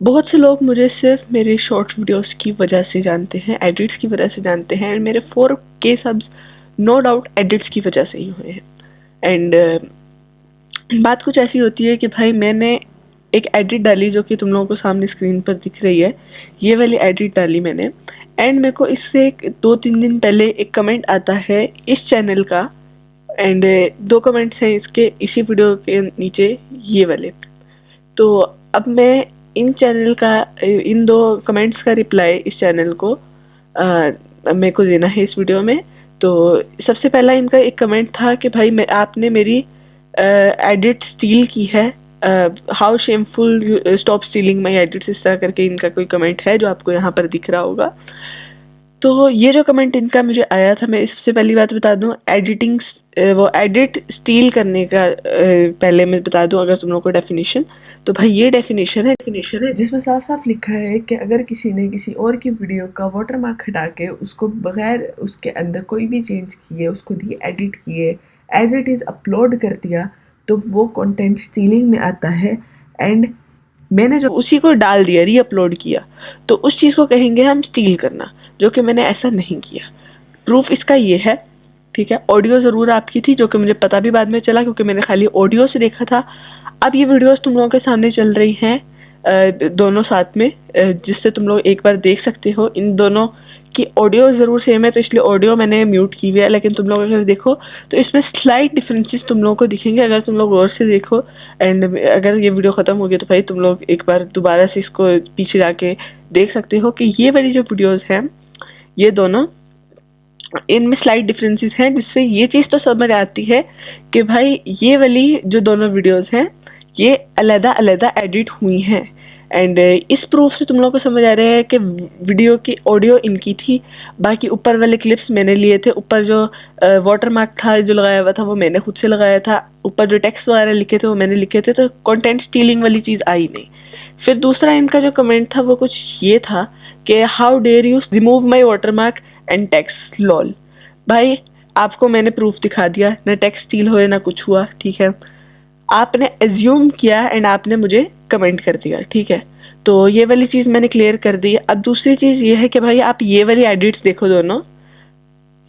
बहुत से लोग मुझे सिर्फ मेरे शॉर्ट वीडियोस की वजह से जानते हैं, एडिट्स की वजह से जानते हैं, एंड मेरे 4K subs no doubt edits की वजह से ही हुए हैं। एंड बात कुछ ऐसी होती है कि भाई मैंने एक एडिट डाली जो कि तुम लोगों को सामने स्क्रीन पर दिख रही है, ये वाली एडिट डाली मैंने, एंड मेरे को इससे 2-3 दिन पहले एक कमेंट आता है इस चैनल का, एंड 2 कमेंट्स हैं इसके इसी वीडियो के नीचे ये वाले। तो अब मैं इन चैनल का इन 2 कमेंट्स का रिप्लाई इस चैनल को मेरे को देना है इस वीडियो में। तो सबसे पहला इनका एक कमेंट था कि भाई आपने मेरी एडिट स्टील की है, how shameful you stop stealing my edits, इस तरह करके इनका कोई कमेंट है जो आपको यहाँ पर दिख रहा होगा। तो ये जो कमेंट इनका मुझे आया था, मैं सबसे पहली बात बता दूं, एडिटिंग वो एडिट स्टील करने का पहले मैं बता दूं अगर तुम लोगों को डेफिनेशन, तो भाई ये डेफिनेशन है जिसमें साफ साफ लिखा है कि अगर किसी ने किसी और की वीडियो का वाटरमार्क हटा के उसको बगैर उसके अंदर कोई भी चेंज किए, उसको दी एडिट किए, एज इट इज़ अपलोड कर दिया, तो वो कंटेंट स्टीलिंग में आता है। एंड मैंने जो उसी को डाल दिया, री अपलोड किया, तो उस चीज़ को कहेंगे हम स्टील करना, जो कि मैंने ऐसा नहीं किया। प्रूफ इसका ये है, ठीक है। ऑडियो ज़रूर आपकी थी, जो कि मुझे पता भी बाद में चला क्योंकि मैंने खाली ऑडियो से देखा था। अब ये वीडियोस तुम लोगों के सामने चल रही हैं दोनों साथ में, जिससे तुम लोग एक बार देख सकते हो। इन दोनों की ऑडियो ज़रूर सेम है, तो इसलिए ऑडियो मैंने म्यूट की हुई है, लेकिन तुम लोग अगर देखो तो इसमें स्लाइट डिफरेंसेस तुम लोगों को दिखेंगे अगर तुम लोग गौर से देखो। एंड अगर ये वीडियो ख़त्म हो गई तो भाई तुम लोग एक बार दोबारा से इसको पीछे जाके देख सकते हो कि ये वाली जो वीडियोज़ हैं ये दोनों, इनमें स्लाइट डिफरेंसेस हैं, जिससे ये चीज़ तो समझ आती है कि भाई ये वाली जो दोनों वीडियोस हैं ये अलग अलग एडिट हुई हैं। एंड इस प्रूफ से तुम लोगों को समझ आ रहा है कि वीडियो की ऑडियो इनकी थी, बाकी ऊपर वाले क्लिप्स मैंने लिए थे। ऊपर जो वाटरमार्क था जो लगाया हुआ था वो मैंने खुद से लगाया था, ऊपर जो टेक्स्ट वगैरह लिखे थे वो मैंने लिखे थे, तो कंटेंट स्टीलिंग वाली चीज़ आई नहीं। फिर दूसरा इनका जो कमेंट था वो कुछ ये था कि how dare you remove my watermark and text lol. भाई आपको मैंने प्रूफ दिखा दिया, ना टेक्स्ट स्टील हुए ना कुछ हुआ, ठीक है। आपने एज्यूम किया एंड आपने मुझे कमेंट कर दिया, ठीक है। तो ये वाली चीज़ मैंने क्लियर कर दी। अब दूसरी चीज़ ये है कि भाई आप ये वाली एडिट्स देखो, दोनों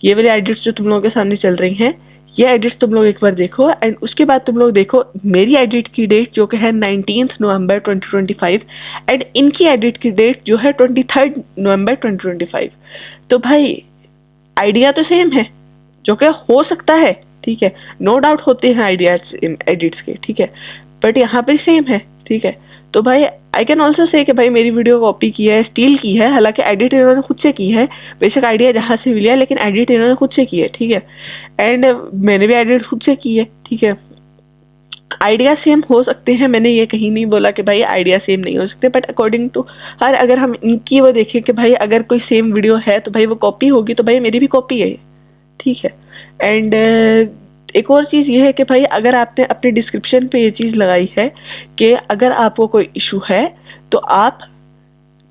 ये वाली एडिट्स जो तुम लोगों के सामने चल रही हैं, ये एडिट्स तुम लोग एक बार देखो, एंड उसके बाद तुम लोग देखो मेरी एडिट की डेट जो कि है 19 नवंबर 2025, एंड इनकी एडिट की डेट जो है 23 नवंबर 2025। तो भाई आइडिया तो सेम है, जो कि हो सकता है, ठीक है, नो डाउट होते हैं आइडियाज एडिट्स के, ठीक है, बट यहाँ पे सेम है, ठीक है। तो भाई आई कैन ऑल्सो से कि भाई मेरी वीडियो कॉपी की है, स्टील की है, हालांकि एडिट इन्होंने खुद से की है, बेशक आइडिया जहाँ से भी लिया लेकिन एडिट इन्होंने खुद से की है, ठीक है। एंड मैंने भी एडिट खुद से की है, ठीक है। आइडिया सेम हो सकते हैं, मैंने ये कहीं नहीं बोला कि भाई आइडिया सेम नहीं हो सकते, बट अकॉर्डिंग टू हर, अगर हम इनकी वो देखें कि भाई अगर कोई सेम वीडियो है तो भाई वो कॉपी होगी, तो भाई मेरी भी कॉपी है, ठीक है। एंड एक और चीज़ ये है कि भाई अगर आपने अपने डिस्क्रिप्शन पे ये चीज़ लगाई है कि अगर आपको कोई इशू है तो आप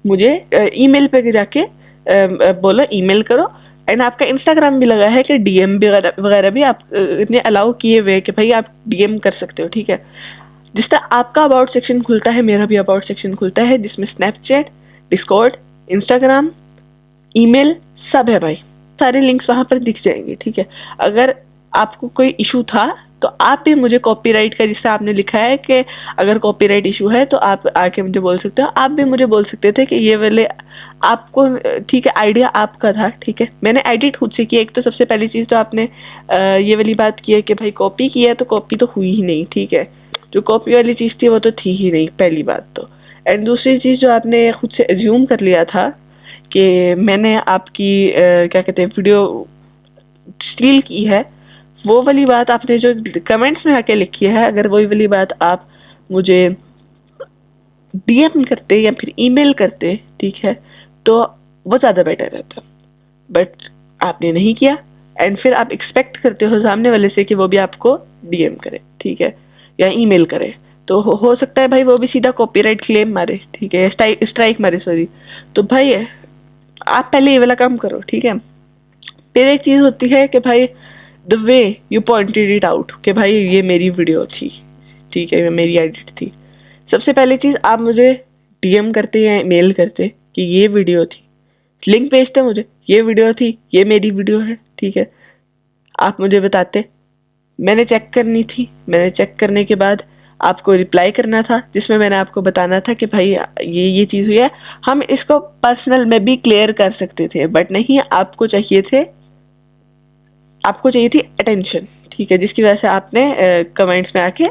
मुझे ईमेल पे जाके बोलो, ईमेल करो। एंड आपका इंस्टाग्राम भी लगा है कि डीएम वगैरह भी आप इतने अलाउ किए हुए कि भाई आप डीएम कर सकते हो, ठीक है। जिस तरह आपका अबाउट सेक्शन खुलता है, मेरा भी अबाउट सेक्शन खुलता है, जिसमें स्नैपचैट, डिस्कॉर्ड, इंस्टाग्राम, ईमेल सब है भाई, सारे लिंक्स वहाँ पर दिख जाएंगे, ठीक है। अगर आपको कोई इशू था तो आप भी मुझे कॉपीराइट का, जिससे आपने लिखा है कि अगर कॉपीराइट इशू है तो आप आके मुझे बोल सकते हो, आप भी मुझे बोल सकते थे कि ये वाले आपको, ठीक है, आइडिया आपका था, ठीक है। मैंने एडिट खुद से किया। एक तो सबसे पहली चीज़ तो आपने ये वाली बात की है कि भाई कॉपी किया, तो कॉपी तो हुई ही नहीं, ठीक है। जो कॉपी वाली चीज़ थी वो तो थी ही नहीं, पहली बात तो। एंड दूसरी चीज़ जो आपने खुद से एज्यूम कर लिया था कि मैंने आपकी क्या कहते हैं वीडियो स्टील की है, वो वाली बात आपने जो कमेंट्स में आके लिखी है, अगर वही वाली बात आप मुझे डीएम करते या फिर ईमेल करते, ठीक है, तो वो ज़्यादा बेटर रहता, बट आपने नहीं किया। एंड फिर आप एक्सपेक्ट करते हो सामने वाले से कि वो भी आपको डीएम करे, ठीक है, या ईमेल करे, तो हो सकता है भाई वो भी सीधा कॉपीराइट क्लेम मारे, ठीक है, स्ट्राइक मारे, सॉरी। तो भाई आप पहले ये वाला काम करो, ठीक है। फिर एक चीज़ होती है कि भाई the way you pointed it out कि भाई ये मेरी वीडियो थी, ठीक है, ये मेरी एडिट थी। सबसे पहली चीज़ आप मुझे DM करते या मेल करते कि ये वीडियो थी, लिंक भेजते मुझे, ये वीडियो थी, ये मेरी वीडियो है, ठीक है, आप मुझे बताते, मैंने चेक करनी थी, मैंने चेक करने के बाद आपको रिप्लाई करना था जिसमें मैंने आपको बताना था कि भाई ये चीज़ हुई है, हम इसको पर्सनल में भी क्लियर कर सकते थे, बट नहीं, आपको चाहिए थी अटेंशन, ठीक है, जिसकी वजह से आपने कमेंट्स में आके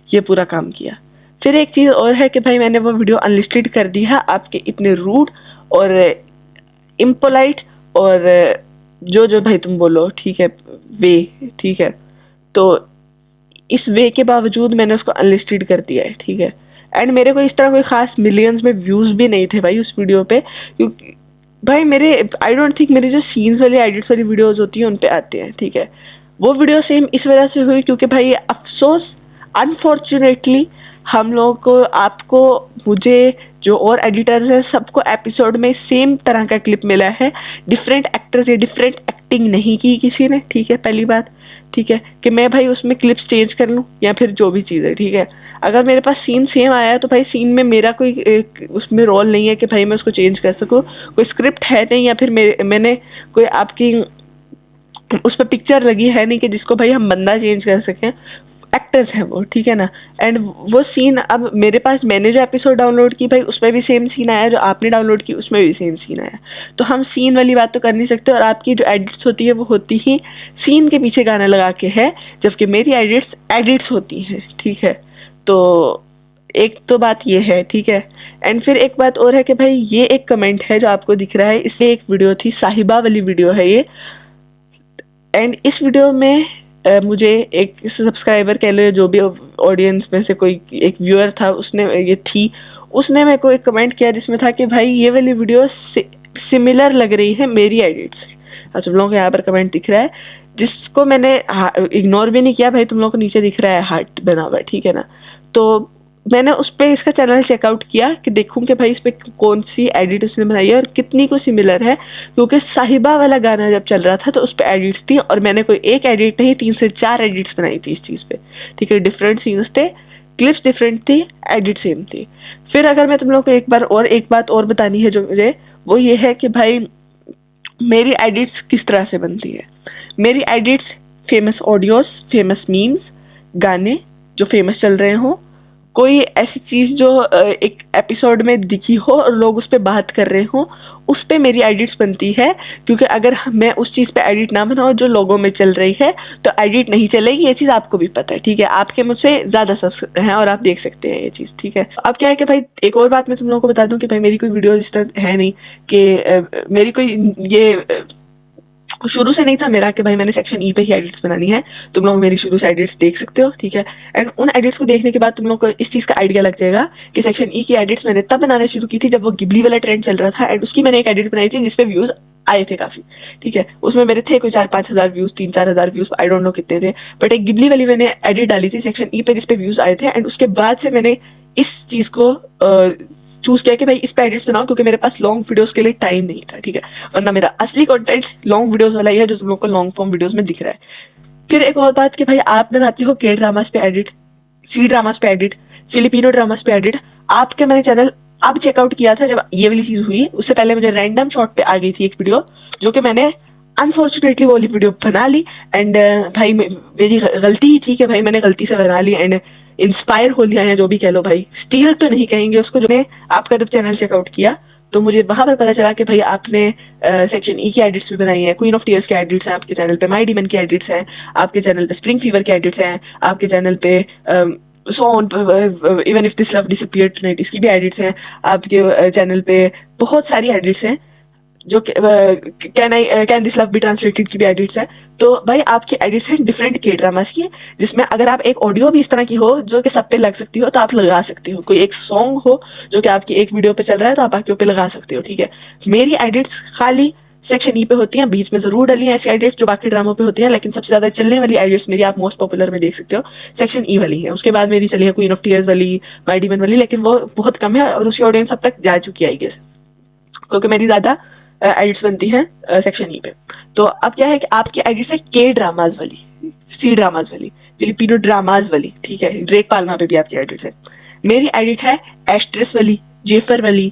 ये पूरा काम किया। फिर एक चीज़ और है कि भाई मैंने वो वीडियो अनलिस्टेड कर दी है आपके इतने रूड और इम्पोलाइट और जो भाई तुम बोलो, ठीक है, वे, ठीक है, तो इस वे के बावजूद मैंने उसको अनलिस्टेड कर दिया है, ठीक है। एंड मेरे को इस तरह कोई खास मिलियंस में व्यूज़ भी नहीं थे भाई उस वीडियो पे, क्योंकि भाई मेरे आई डोंट थिंक मेरी जो सीन्स वाली एडिट्स वाली वीडियोज़ होती हैं उन पे आते हैं, ठीक है। वो वीडियो सेम इस वजह से हुई क्योंकि भाई अफसोस अनफॉर्चुनेटली हम लोगों को, आपको, मुझे, जो और एडिटर्स हैं, सबको एपिसोड में सेम तरह का क्लिप मिला है, डिफरेंट एक्टर्स या डिफरेंट एक्टिंग नहीं की किसी ने, ठीक है, पहली बात, ठीक है, कि मैं भाई उसमें क्लिप्स चेंज कर लूँ या फिर जो भी चीज़ है, ठीक है। अगर मेरे पास सीन सेम आया है तो भाई सीन में मेरा कोई उसमें रोल नहीं है कि भाई मैं उसको चेंज कर सकूँ, कोई स्क्रिप्ट है नहीं, या फिर मैंने कोई आपकी उस पर पिक्चर लगी है नहीं कि जिसको भाई हम बंदा चेंज कर सकें, एक्टर्स हैं वो, ठीक है ना। एंड वो सीन अब मेरे पास, मैंने जो एपिसोड डाउनलोड की भाई उसमें भी सेम सीन आया, जो आपने डाउनलोड की उसमें भी सेम सीन आया, तो हम सीन वाली बात तो कर नहीं सकते, और आपकी जो एडिट्स होती है वो होती ही सीन के पीछे गाना लगा के है, जबकि मेरी एडिट्स होती हैं, ठीक है। तो एक तो बात ये है, ठीक है। एंड फिर एक बात और है कि भाई ये एक कमेंट है जो आपको दिख रहा है, इससे एक वीडियो थी, साहिबा वाली वीडियो है ये, एंड इस वीडियो में मुझे एक सब्सक्राइबर कह लो, जो भी ऑडियंस में से कोई एक व्यूअर था, उसने मेरे को एक कमेंट किया जिसमें था कि भाई ये वाली वीडियो सिमिलर लग रही है मेरी एडिट से। अच्छा, तुम लोगों को यहाँ पर कमेंट दिख रहा है, जिसको मैंने इग्नोर भी नहीं किया भाई, तुम लोगों को नीचे दिख रहा है हार्ट बना हुआ, ठीक है ना। तो मैंने उस पर इसका चैनल चेकआउट किया कि देखूं कि भाई इस पर कौन सी एडिट उसने बनाई है और कितनी को सिमिलर है, क्योंकि साहिबा वाला गाना जब चल रहा था तो उस पर एडिट्स थी, और मैंने कोई एक एडिट नहीं, 3 से 4 एडिट्स बनाई थी इस चीज़ पे, ठीक है। डिफरेंट सीन्स थे, क्लिप्स डिफरेंट थी, एडिट सेम थी। फिर अगर मैं तुम लोग को एक बात और बतानी है जो मुझे, वो ये है कि भाई मेरी एडिट्स किस तरह से बनती है। मेरी edits famous audios, famous memes, गाने जो फेमस चल रहे हों, कोई ऐसी चीज़ जो एक एपिसोड में दिखी हो और लोग उस पर बात कर रहे हों, उस पर मेरी एडिट्स बनती है, क्योंकि अगर मैं उस चीज़ पे एडिट ना बनाऊँ जो लोगों में चल रही है तो एडिट नहीं चलेगी, ये चीज़ आपको भी पता है, ठीक है। आपके मुझसे ज़्यादा सब हैं और आप देख सकते हैं ये चीज़, ठीक है। अब क्या है कि भाई एक और बात मैं तुम लोगों को बता दूं कि भाई मेरी कोई वीडियो इस तरह है नहीं कि मेरी कोई ये शुरू से नहीं था मेरा कि भाई मैंने सेक्शन ई पे ही एडिट्स बनानी है। तुम लोग मेरी शुरू से एडिट्स देख सकते हो, ठीक है। एंड उन एडिट्स को देखने के बाद तुम लोग को इस चीज़ का आइडिया लग जाएगा कि सेक्शन ई की एडिट्स मैंने तब बनाना शुरू की थी जब वो गिबली वाला ट्रेंड चल रहा था, एंड उसकी मैंने एक एडिट बनाई थी जिसपे व्यूज़ आए थे काफ़ी, ठीक है। उसमें मेरे थे कोई 4-5 हज़ार व्यूज़, 3-4 हज़ार व्यूज़, आई डोंट नो कितने थे, बट एक गिबली वाली मैंने एडिट डाली थी सेक्शन ई पे जिसपे व्यूज़ आए थे, एंड उसके बाद से मैंने इस चीज़ को चूज किया कि भाई इस पे एडिट्स बनाओ, क्योंकि मेरे पास लॉन्ग वीडियोस के लिए टाइम नहीं था, ठीक है। वरना मेरा असली कंटेंट लॉन्ग वीडियोस वाला ही है जो तुम लोग को लॉन्ग फॉर्म वीडियोस में दिख रहा है। फिर एक और बात कि भाई आप बनाते हो के ड्रामास पे एडिट, सी ड्रामास पे एडिट, फिलिपिनो ड्रामास पे एडिट। आपके मैंने चैनल अब चेकआउट किया था जब ये वाली चीज हुई, उससे पहले मुझे रैंडम शॉट पे आ गई थी एक वीडियो, जो कि मैंने अनफॉर्चुनेटली वो वाली वीडियो बना ली, एंड भाई मेरी गलती ही थी कि भाई मैंने गलती से बना ली, एंड इंस्पायर हो लिया या जो भी कह लो भाई, स्टील तो नहीं कहेंगे उसको। जो मैं आपका जब चैनल चेकआउट किया तो मुझे वहां पर पता चला कि भाई आपने सेक्शन ई की एडिट्स भी बनाई है, क्वीन ऑफ टीयर्स की एडिट्स हैं आपके चैनल पे, माई डीमन की एडिट्स हैं आपके चैनल पे, स्प्रिंग फीवर की एडिट्स हैं आपके चैनल पे, so on, even if this love disappeared tonight इसकी भी एडिट्स हैं आपके चैनल पे, बहुत सारी एडिट्स हैं जो can this love be translated की भी एडिट्स है। तो भाई आपकी एडिट्स हैं डिफरेंट के ड्रामास की, जिसमें अगर आप एक ऑडियो भी इस तरह की हो जो कि सब पे लग सकती हो तो आप लगा सकते हो, कोई एक सॉन्ग हो जो कि आपकी एक वीडियो पे चल रहा है तो आप बाकी पे लगा सकते हो, ठीक है। मेरी एडिट्स खाली सेक्शन ई पे होती हैं, बीच में जरूर डली हैं ऐसी एडिट्स जो बाकी ड्रामों पे होती हैं, लेकिन सबसे ज्यादा चलने वाली एडिट्स मेरी आप मोस्ट पॉपुलर में देख सकते हो सेक्शन ई वाली है। उसके बाद मेरी चली है क्वीन ऑफ टीयर्स वाली, माई डीमन वाली, लेकिन वो बहुत कम है और उसकी ऑडियंस अब तक जा चुकी है आई गेस, क्योंकि मेरी ज्यादा एडिट्स बनती हैं सेक्शन ई पे। तो अब क्या है कि आपकी एडिट्स है के ड्रामाज वाली, सी ड्रामाज वाली, फिलिपिनो ड्रामाज वाली, ठीक है। ड्रेक पाल्मा पे भी आपकी एडिट्स है। मेरी एडिट है एस्ट्रेस वाली, जेफर वाली,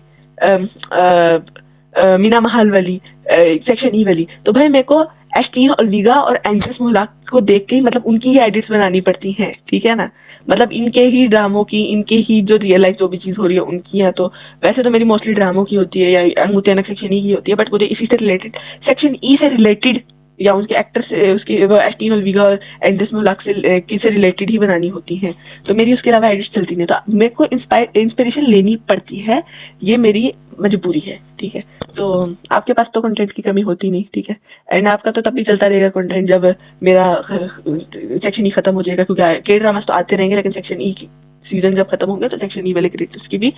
मीना महाल वाली, सेक्शन ई वाली, तो भाई मेरे को एस्टीन ओल्विगा और एंजेस मोलाक को देख के ही मतलब उनकी ही एडिट्स बनानी पड़ती हैं, ठीक है ना। मतलब इनके ही ड्रामों की, इनके ही जो रियल लाइफ जो भी चीज़ हो रही है उनकी है। तो वैसे तो मेरी मोस्टली ड्रामों की होती है या मुतियानक सेक्शन ई की होती है, बट मुझे इसी से रिलेटेड, सेक्शन ई से रिलेटेड या उसके एक्टर से, उसकी एस्टीन ओल्विगा और एंजेस मोलाक से किसे रिलेटेड ही बनानी होती हैं। तो मेरी उसके अलावा एडिट्स चलती नहीं, तो मेरे को इंस्पिरेशन लेनी पड़ती है, ये मेरी मजबूरी है, ठीक है। तो आपके पास तो कंटेंट की कमी होती नहीं, ठीक है। एंड आपका तो तब भी चलता रहेगा कंटेंट जब मेरा सेक्शन ई खत्म हो जाएगा, क्योंकि के ड्रामास तो आते रहेंगे, लेकिन सेक्शन ई सीजन जब खत्म होंगे तो सेक्शन ई वाले क्रिएटर्स की भी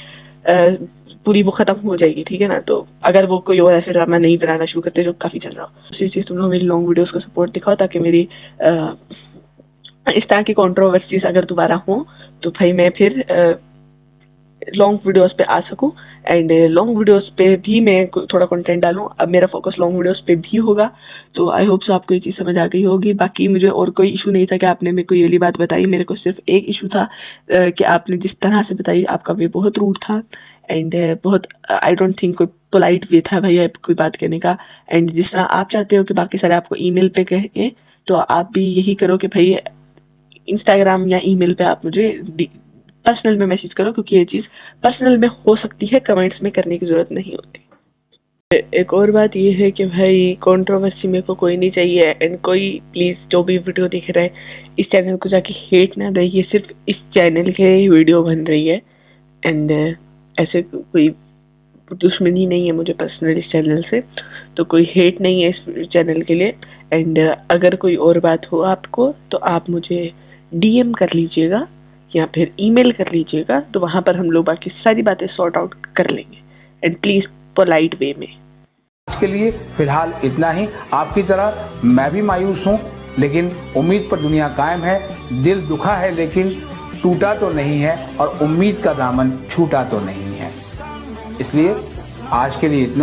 पूरी वो खत्म हो जाएगी, ठीक है ना। तो अगर वो कोई और ऐसे ड्रामा नहीं बनाना शुरू करते जो काफ़ी चल रहा हो। दूसरी चीज़, तुम लोग मेरी लॉन्ग वीडियोस को सपोर्ट दिखाओ, ताकि मेरी इस तरह की कंट्रोवर्सीज अगर दोबारा हो तो भाई मैं फिर लॉन्ग वीडियोस पे आ सकूं। एंड लॉन्ग वीडियोस पे भी मैं थोड़ा कंटेंट डालूं। अब मेरा फोकस लॉन्ग वीडियोस पे भी होगा, तो आई होप सो आपको ये चीज़ समझ आ गई होगी। बाकी मुझे और कोई इशू नहीं था कि आपने मेरे को ये वाली बात बताई, मेरे को सिर्फ एक इशू था कि आपने जिस तरह से बताई आपका वे बहुत रूड था। एंड बहुत आई डोंट थिंक कोई पोलाइट वे था भैया कोई बात कहने का। एंड जिस तरह आप चाहते हो कि बाकी सारे आपको ईमेल पे कहें, तो आप भी यही करो कि भाई इंस्टाग्राम या ईमेल पे आप मुझे पर्सनल में मैसेज करो, क्योंकि ये चीज़ पर्सनल में हो सकती है, कमेंट्स में करने की ज़रूरत नहीं होती। एक और बात ये है कि भाई कंट्रोवर्सी मेरे को कोई नहीं चाहिए। एंड कोई प्लीज़ जो भी वीडियो दिख रहा है इस चैनल को जाके हेट ना दे, ये सिर्फ इस चैनल के ही वीडियो बन रही है। एंड ऐसे कोई दुश्मनी नहीं है मुझे पर्सनल इस चैनल से, तो कोई हेट नहीं है इस चैनल के लिए। एंड अगर कोई और बात हो आपको तो आप मुझे DM कर लीजिएगा या फिर ईमेल कर लीजिएगा, तो वहाँ पर हम लोग बाकी सारी बातें सॉर्ट आउट कर लेंगे। एंड प्लीज़ पोलाइट वे में। आज के लिए फिलहाल इतना ही। आपकी तरह मैं भी मायूस हूँ, लेकिन उम्मीद पर दुनिया कायम है। दिल दुखा है लेकिन टूटा तो नहीं है, और उम्मीद का दामन छूटा तो नहीं है। इसलिए आज के लिए इतना